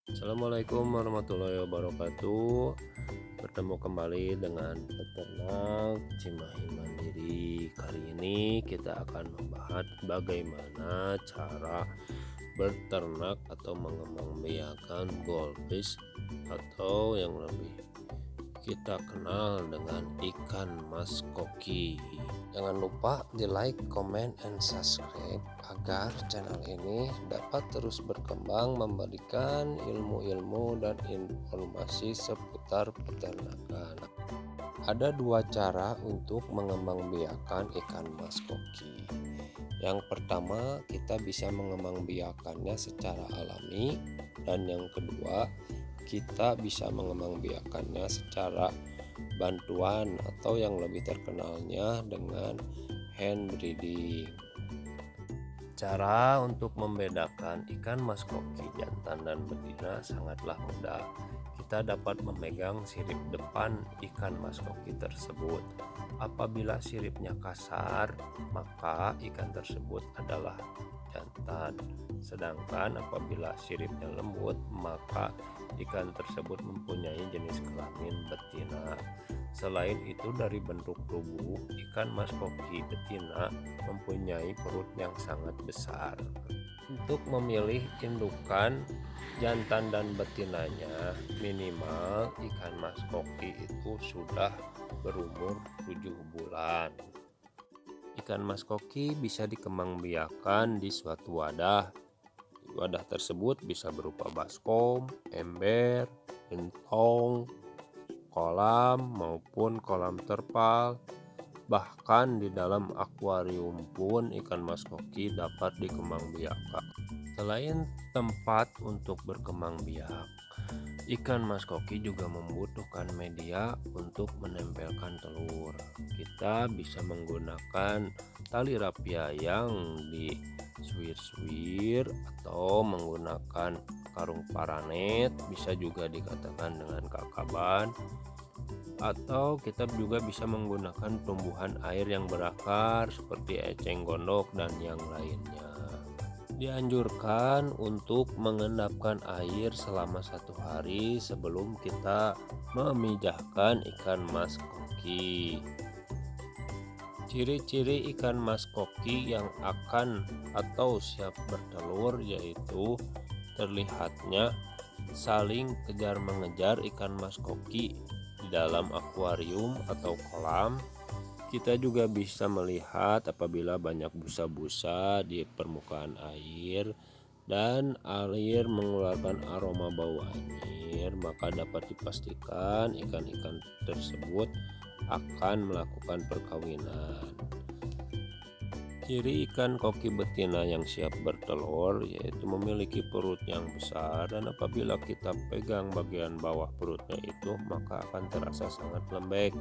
Assalamualaikum warahmatullahi wabarakatuh. Bertemu kembali dengan peternak Cimahi Mandiri. Kali ini kita akan membahas bagaimana cara berternak atau mengembangbiakan goldfish atau yang lebih kita kenal dengan ikan mas koki. Jangan lupa di like, comment, and subscribe agar channel ini dapat terus berkembang memberikan ilmu-ilmu dan informasi seputar peternakan. Ada dua cara untuk mengembangbiakan ikan mas koki. Yang pertama, kita bisa mengembangbiakannya secara alami, dan yang kedua, kita bisa mengembangbiakannya secara bantuan atau yang lebih terkenalnya dengan hand breeding. Cara untuk membedakan ikan mas koki jantan dan betina sangatlah mudah. Kita dapat memegang sirip depan ikan mas koki tersebut. Apabila siripnya kasar, maka ikan tersebut adalah jantan. Sedangkan apabila siripnya lembut, maka ikan tersebut mempunyai jenis kelamin betina. Selain itu, dari bentuk tubuh, ikan mas koki betina mempunyai perut yang sangat besar. Untuk memilih indukan jantan dan betinanya, minimal ikan mas koki itu sudah berumur 7 bulan. Ikan mas koki bisa dikembangbiakan di suatu wadah. Wadah tersebut bisa berupa baskom, ember, gentong, kolam maupun kolam terpal. Bahkan di dalam akuarium pun ikan mas koki dapat dikembangbiakan. Selain tempat untuk berkembang biak, ikan mas koki juga membutuhkan media untuk menempelkan telur. Kita bisa menggunakan tali rapia yang disuir-suir atau menggunakan karung paranet, bisa juga dikatakan dengan kakaban, atau kita juga bisa menggunakan tumbuhan air yang berakar seperti eceng gondok dan yang lainnya. Dianjurkan untuk mengendapkan air selama 1 hari sebelum kita memijahkan ikan mas koki. Ciri-ciri ikan mas koki yang akan atau siap bertelur yaitu terlihatnya saling kejar mengejar ikan mas koki di dalam akuarium atau kolam. Kita juga bisa melihat apabila banyak busa-busa di permukaan air dan air mengeluarkan aroma bau anyir, maka dapat dipastikan ikan-ikan tersebut akan melakukan perkawinan. Ciri ikan koki betina yang siap bertelur yaitu memiliki perut yang besar, dan apabila kita pegang bagian bawah perutnya itu maka akan terasa sangat lembek.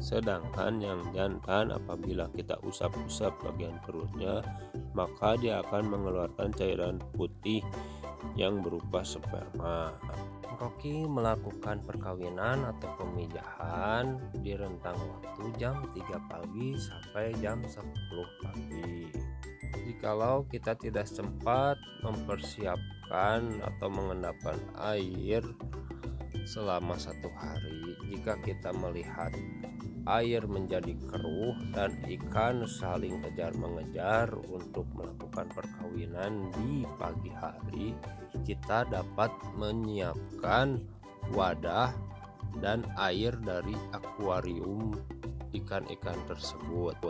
Sedangkan yang jantan apabila kita usap-usap bagian perutnya maka dia akan mengeluarkan cairan putih yang berupa sperma. Koki melakukan perkawinan atau pemijahan di rentang waktu jam 3 pagi sampai jam 10 pagi. Jikalau kita tidak sempat mempersiapkan atau mengendapkan air selama 1 hari, jika kita melihat air menjadi keruh dan ikan saling kejar mengejar untuk melakukan perkawinan di pagi hari, kita dapat menyiapkan wadah dan air dari akuarium ikan-ikan tersebut.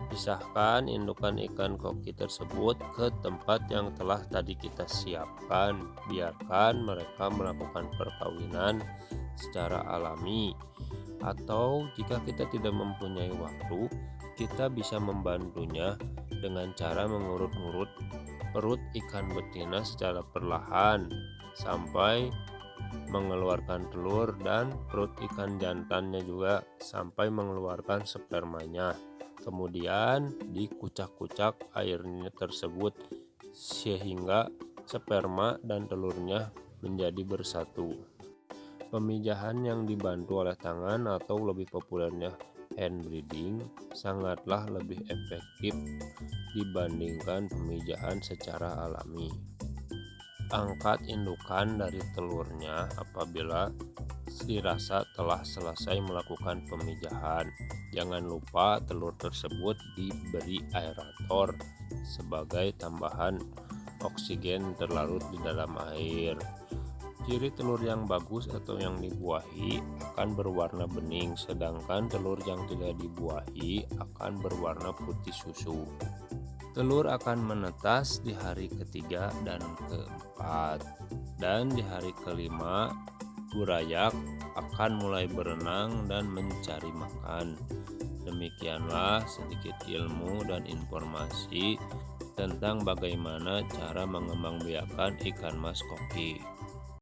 Pisahkan indukan ikan koki tersebut ke tempat yang telah tadi kita siapkan. Biarkan mereka melakukan perkawinan secara alami. Atau jika kita tidak mempunyai waktu, kita bisa membantunya dengan cara mengurut-ngurut perut ikan betina secara perlahan sampai mengeluarkan telur, dan perut ikan jantannya juga sampai mengeluarkan spermanya. Kemudian dikucak-kucak airnya tersebut sehingga sperma dan telurnya menjadi bersatu. Pemijahan yang dibantu oleh tangan atau lebih populernya hand breeding sangatlah lebih efektif dibandingkan pemijahan secara alami. Angkat indukan dari telurnya apabila dirasa telah selesai melakukan pemijahan. Jangan lupa telur tersebut diberi aerator sebagai tambahan oksigen terlarut di dalam air. Ciri telur yang bagus atau yang dibuahi akan berwarna bening, sedangkan telur yang tidak dibuahi akan berwarna putih susu. Telur akan menetas di hari ketiga dan keempat, dan di hari kelima burayak akan mulai berenang dan mencari makan. Demikianlah sedikit ilmu dan informasi tentang bagaimana cara mengembangbiakan ikan mas koki.